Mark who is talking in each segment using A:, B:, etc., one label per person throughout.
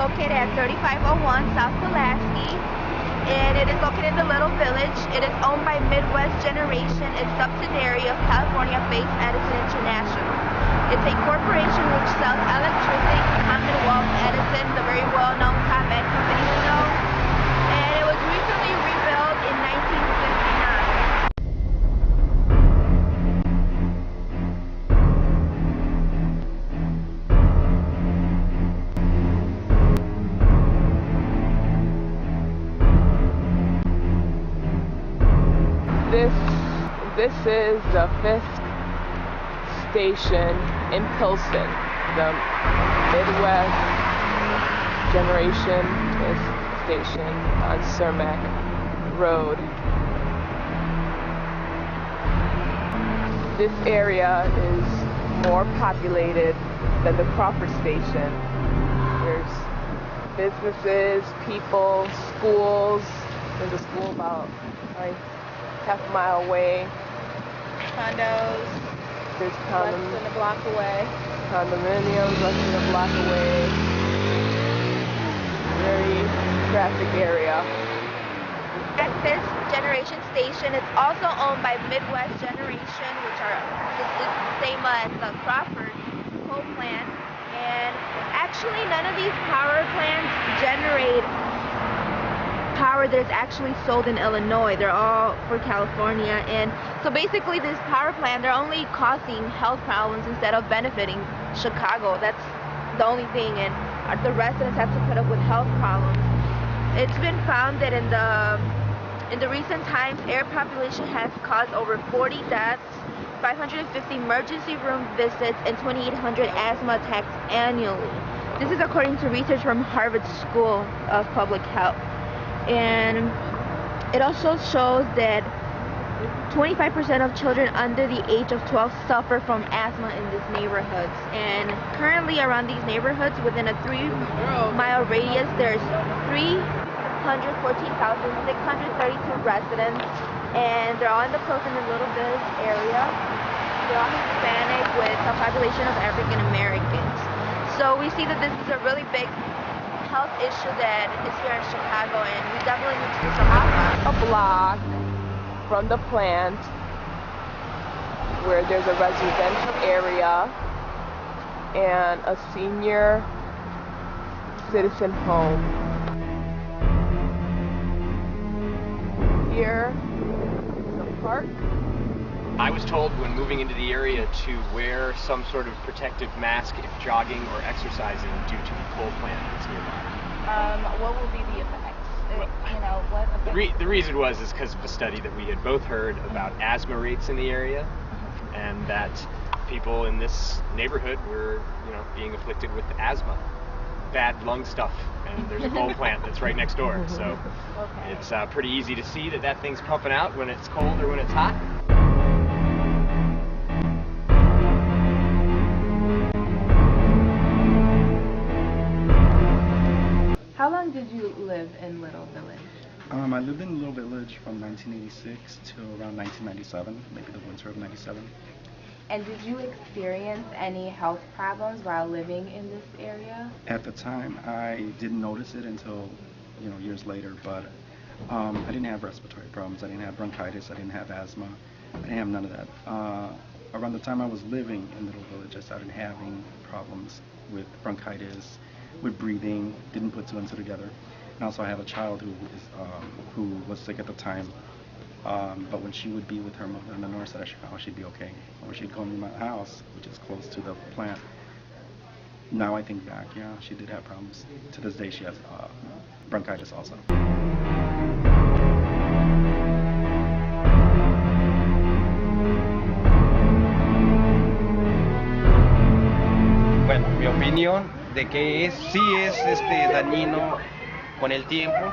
A: located at 3501 South Pulaski, and it is located in the Little Village. It is owned by Midwest Generation, a subsidiary of California-based Edison International. It's a corporation which sells electricity to Commonwealth Edison, the very well-known ComEd company you know, and it was recently rebuilt in 1959.
B: This is the 5th station in Pilsen, the Midwest Generation station on Cermak Road. This area is more populated than the Crawford station. There's businesses, people, schools. There's a school about half a mile away.
A: Condos.
B: There's
A: Less than a block away.
B: Condominiums less than a block away. Very traffic area.
A: At this generation station, it's also owned by Midwest Generation, which are the same as the Crawford coal plant. And actually, none of these power plants generate power that's actually sold in Illinois. They're all for California, and so basically this power plant, they're only causing health problems instead of benefiting Chicago. That's the only thing, and the residents have to put up with health problems. It's been found that in the recent times, air population has caused over 40 deaths, 550 emergency room visits, and 2,800 asthma attacks annually. This is according to research from Harvard School of Public Health. And it also shows that 25% of children under the age of 12 suffer from asthma in these neighborhoods. And currently around these neighborhoods, within a 3-mile radius, there's 314,632 residents, and they're all in the Pilsen and Little Village area. They're all Hispanic with a population of African Americans. So we see that this is a really big health issue that is here in Chicago, and we definitely need to do something about it.
B: A block from the plant where there's a residential area and a senior citizen home. Here is a park.
C: I was told when moving into the area to wear some sort of protective mask if jogging or exercising due to the coal plant that's nearby.
A: What will be the effects?
C: Well,
A: What effects?
C: The reason was because of a study that we had both heard about asthma rates in the area, and that people in this neighborhood were, being afflicted with asthma, bad lung stuff, and there's a coal plant that's right next door, so it's pretty easy to see that thing's pumping out when it's cold or when it's hot.
D: How long did you live in Little Village?
E: I lived in Little Village from 1986 to around 1997, maybe the winter of 97.
D: And did you experience any health problems while living in this area?
E: At the time, I didn't notice it until, years later, but I didn't have respiratory problems. I didn't have bronchitis. I didn't have asthma. I didn't have none of that. Around the time I was living in Little Village, I started having problems with bronchitis, with breathing, didn't put two and two together. And also I have a child who was sick at the time, but when she would be with her mother in the north side of Chicago, she'd be okay. Or she'd come to my house, which is close to the plant. Now I think back, yeah, she did have problems. To this day she has bronchitis also.
F: Bueno, mi opinión de que sí es dañino con el tiempo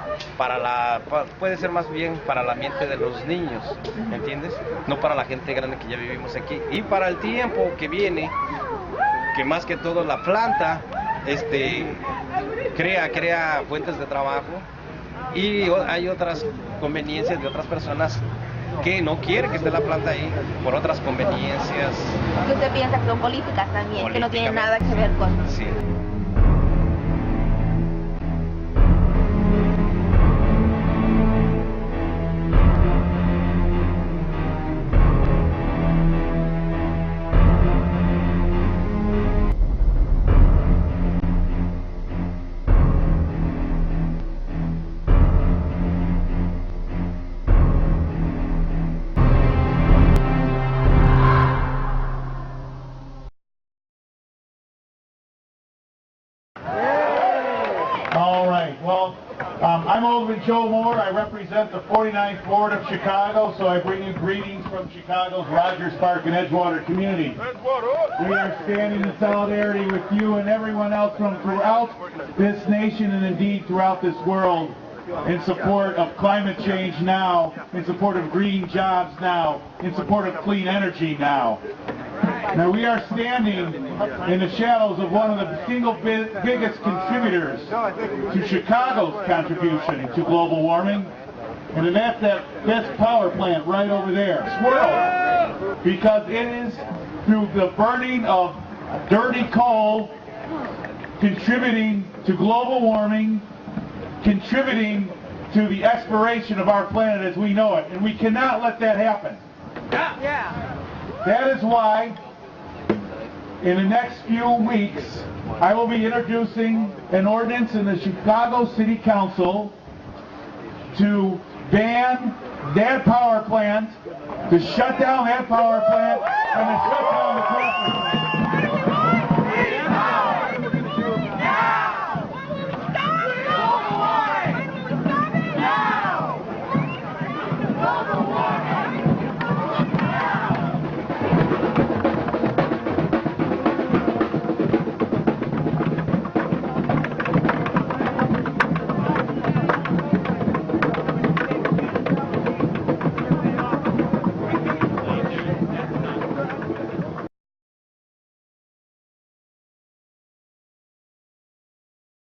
F: puede ser más bien para la mente de los niños, ¿me entiendes? No para la gente grande que ya vivimos aquí. Y para el tiempo que viene, que más que todo la planta crea fuentes de trabajo, y hay otras conveniencias de otras personas que no quieren que esté la planta ahí por otras conveniencias.
A: Que usted piensa que son políticas también, que no tienen nada que ver con...
F: Sí.
G: Alderman Joe Moore. I represent the 49th Ward of Chicago, so I bring you greetings from Chicago's Rogers Park and Edgewater community. We are standing in solidarity with you and everyone else from throughout this nation and indeed throughout this world in support of climate change now, in support of green jobs now, in support of clean energy now. Now we are standing in the shadows of one of the single biggest contributors to Chicago's contribution to global warming, and that's that best power plant right over there, Squirrel, because it is through the burning of dirty coal contributing to global warming, contributing to the expiration of our planet as we know it, and we cannot let that happen. That is why in the next few weeks I will be introducing an ordinance in the Chicago City Council to ban that power plant, to shut down that power plant, and to shut down the coal plant.